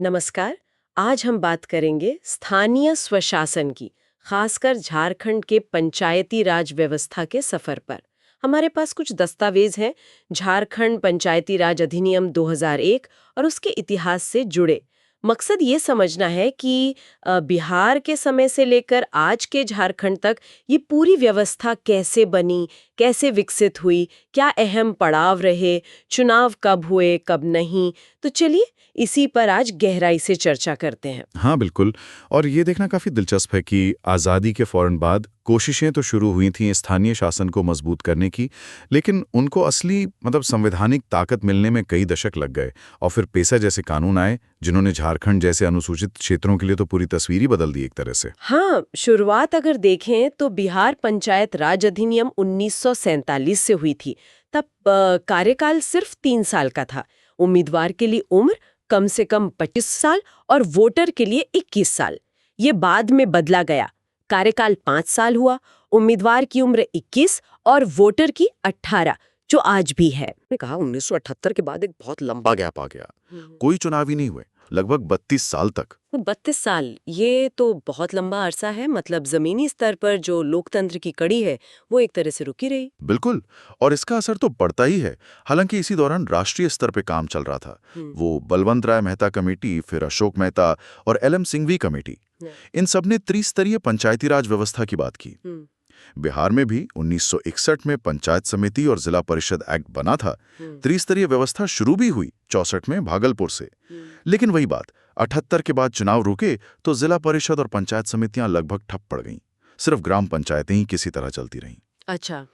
नमस्कार। आज हम बात करेंगे स्थानीय स्वशासन की, खासकर झारखंड के पंचायती राज व्यवस्था के सफर पर। हमारे पास कुछ दस्तावेज हैं झारखंड पंचायती राज अधिनियम 2001 और उसके इतिहास से जुड़े। मकसद ये समझना है कि बिहार के समय से लेकर आज के झारखंड तक ये पूरी व्यवस्था कैसे बनी, कैसे विकसित हुई, क्या अहम पड़ाव रहे, चुनाव कब हुए, कब नहीं। तो चलिए इसी पर आज गहराई से चर्चा करते हैं। हाँ बिल्कुल। और ये देखना काफ़ी दिलचस्प है कि आज़ादी के फौरन बाद कोशिशें तो शुरू हुई थीं स्थानीय शासन को मजबूत करने की, लेकिन उनको असली संवैधानिक ताकत मिलने में कई दशक लग गए। और फिर पेसा जैसे कानून आए जिन्होंने झारखंड जैसे अनुसूचित क्षेत्रों के लिए तो पूरी तस्वीर ही बदल दी एक तरह से। हाँ, शुरुआत अगर देखें तो बिहार पंचायत राज अधिनियम 1947 से हुई थी। तब कार्यकाल सिर्फ 3 साल का था। उम्मीदवार के लिए उम्र कम से कम 25 साल और वोटर के लिए 21 साल। ये बाद में बदला गया। कार्यकाल 5 साल हुआ, उम्मीदवार की उम्र 21 और वोटर की 18, जो आज भी है। ने कहा 1978 के बाद एक बहुत लंबा गैप आ गया। कोई चुनाव ही नहीं हुए लगभग 32 साल तक। 32 साल, ये तो बहुत लंबा अरसा है। मतलब जमीनी स्तर पर जो लोकतंत्र की कड़ी है वो एक तरह से रुकी रही। बिल्कुल। और इसका असर तो पड़ता ही है। हालांकि इसी दौरान राष्ट्रीय स्तर पे काम चल रहा था। वो बलवंत राय मेहता कमेटी, फिर अशोक मेहता और LM सिंघवी कमेटी, इन सब ने त्रिस्तरीय पंचायती राज व्यवस्था की बात की। बिहार में भी 1961 में पंचायत समिति और जिला परिषद एक्ट बना था। त्रिस्तरीय व्यवस्था शुरू भी हुई 64 में भागलपुर से। लेकिन वही बात, 78 के बाद चुनाव रुके तो जिला परिषद और पंचायत समितियां लगभग ठप पड़ गईं। सिर्फ ग्राम पंचायतें ही किसी तरह चलती रहीं। अच्छा।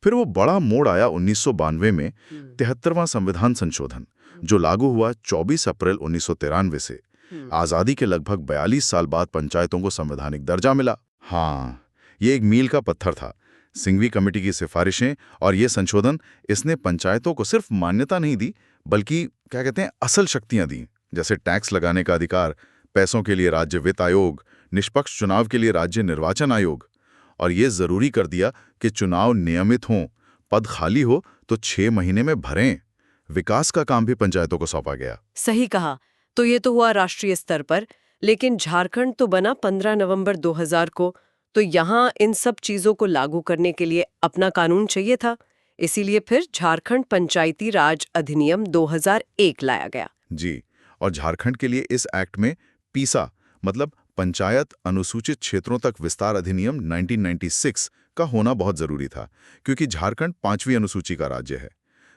फिर वो बड़ा मोड़ आया 1992 में, 73वां संविधान संशोधन, जो लागू हुआ 24 अप्रैल 1993 से। आजादी के लगभग 42 साल बाद पंचायतों को संवैधानिक दर्जा मिला। हाँ, ये एक मील का पत्थर था। सिंघवी कमेटी की सिफारिशें और ये संशोधन, इसने पंचायतों को सिर्फ मान्यता नहीं दी, बल्कि क्या कहते हैं, असल शक्तियां दी। जैसे टैक्स लगाने का अधिकार, पैसों के लिए राज्य वित्त आयोग, निष्पक्ष चुनाव के लिए राज्य निर्वाचन आयोग। और ये जरूरी कर दिया कि चुनाव नियमित हों, पद खाली हो तो 6 महीने में भरें। विकास का काम भी पंचायतों को सौंपा गया। सही कहा। तो ये तो हुआ राष्ट्रीय स्तर पर, लेकिन झारखंड तो बना 15 नवंबर 2000 को। तो यहाँ इन सब चीजों को लागू करने के लिए अपना कानून चाहिए था। इसीलिए फिर झारखंड पंचायती राज अधिनियम 2001 लाया गया। जी। और झारखंड के लिए इस एक्ट में पीसा, मतलब पंचायत अनुसूचित क्षेत्रों तक विस्तार अधिनियम 1996 का होना बहुत जरूरी था, क्योंकि झारखंड 5वीं अनुसूची का राज्य है।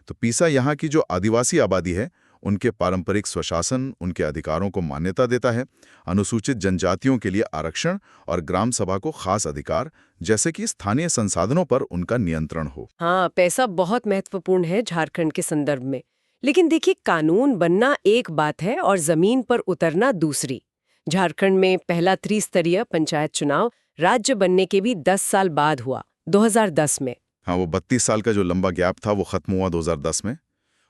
तो पीसा यहाँ की जो आदिवासी आबादी है, उनके पारंपरिक स्वशासन, उनके अधिकारों को मान्यता देता है। अनुसूचित जनजातियों के लिए आरक्षण और ग्राम सभा को खास अधिकार, जैसे कि स्थानीय संसाधनों पर उनका नियंत्रण हो। हाँ, पैसा बहुत महत्वपूर्ण है झारखंड के संदर्भ में। लेकिन देखिए, कानून बनना एक बात है और जमीन पर उतरना दूसरी। झारखंड में पहला त्रिस्तरीय पंचायत चुनाव राज्य बनने के भी 10 साल बाद हुआ, 2010 में। हाँ, वो 32 साल का जो लंबा गैप था वो खत्म हुआ 2010 में।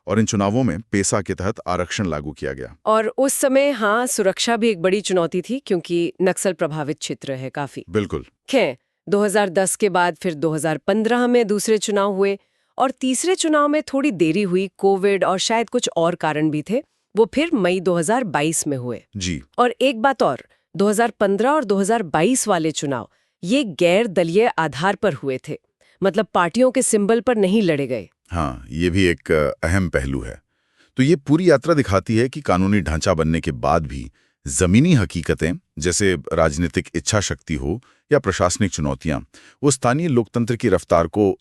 और इन चुनावों में पेसा के तहत आरक्षण लागू किया गया। और उस समय हाँ, सुरक्षा भी एक बड़ी चुनौती थी, क्योंकि नक्सल प्रभावित क्षेत्र है काफी। बिल्कुल। खैर, 2010 के बाद फिर 2015 में दूसरे चुनाव हुए और तीसरे चुनाव में थोड़ी देरी हुई। कोविड और शायद कुछ और कारण भी थे। वो फिर मई 2022 में हुए। जी। और एक बात और, 2015 और 2022 वाले चुनाव ये गैर दलीय आधार पर हुए थे। मतलब पार्टियों के सिंबल पर नहीं लड़े गए। हाँ, ये भी एक अहम पहलू है। तो ये पूरी यात्रा दिखाती है कि कानूनी ढांचा बनने के बाद भी जमीनी हकीकतें, जैसे राजनीतिक इच्छा शक्ति हो या प्रशासनिक चुनौतियां, वो स्थानीय लोकतंत्र की रफ्तार को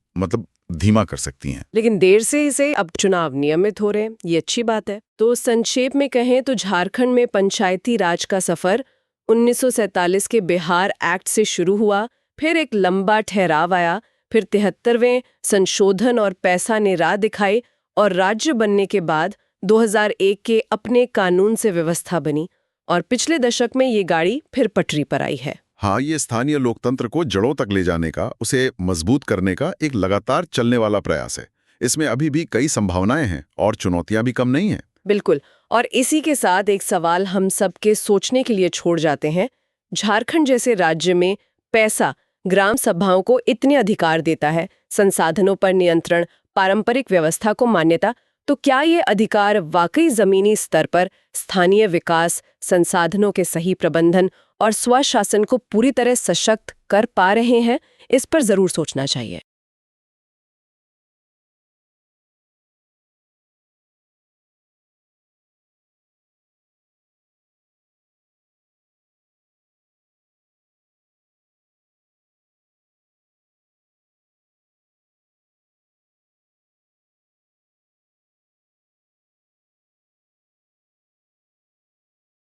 धीमा कर सकती हैं। लेकिन देर से इसे अब चुनाव नियमित हो रहे हैं, ये अच्छी बात है। तो संक्षेप में कहें तो झारखंड में पंचायती राज का सफर 1947 के बिहार एक्ट से शुरू हुआ, फिर एक लंबा ठहराव आया, फिर 73वें संशोधन और पैसा ने राह दिखाई, और राज्य बनने के बाद 2001 के अपने कानून से व्यवस्था बनी, और पिछले दशक में ये गाड़ी फिर पटरी पर आई है। हाँ, ये स्थानीय लोकतंत्र को जड़ों तक ले जाने का, उसे मजबूत करने का एक लगातार चलने वाला प्रयास है। इसमें अभी भी कई संभावनाएं हैं और चुनौतियां भी कम नहीं हैं। बिल्कुल। और इसी के साथ एक सवाल हम सबके सोचने के लिए छोड़ जाते हैं। झारखंड जैसे राज्य में पैसा ग्राम सभाओं को इतने अधिकार देता है, संसाधनों पर नियंत्रण, पारंपरिक व्यवस्था को मान्यता, तो क्या ये अधिकार वाकई जमीनी स्तर पर स्थानीय विकास, संसाधनों के सही प्रबंधन और स्वशासन को पूरी तरह सशक्त कर पा रहे हैं? इस पर जरूर सोचना चाहिए।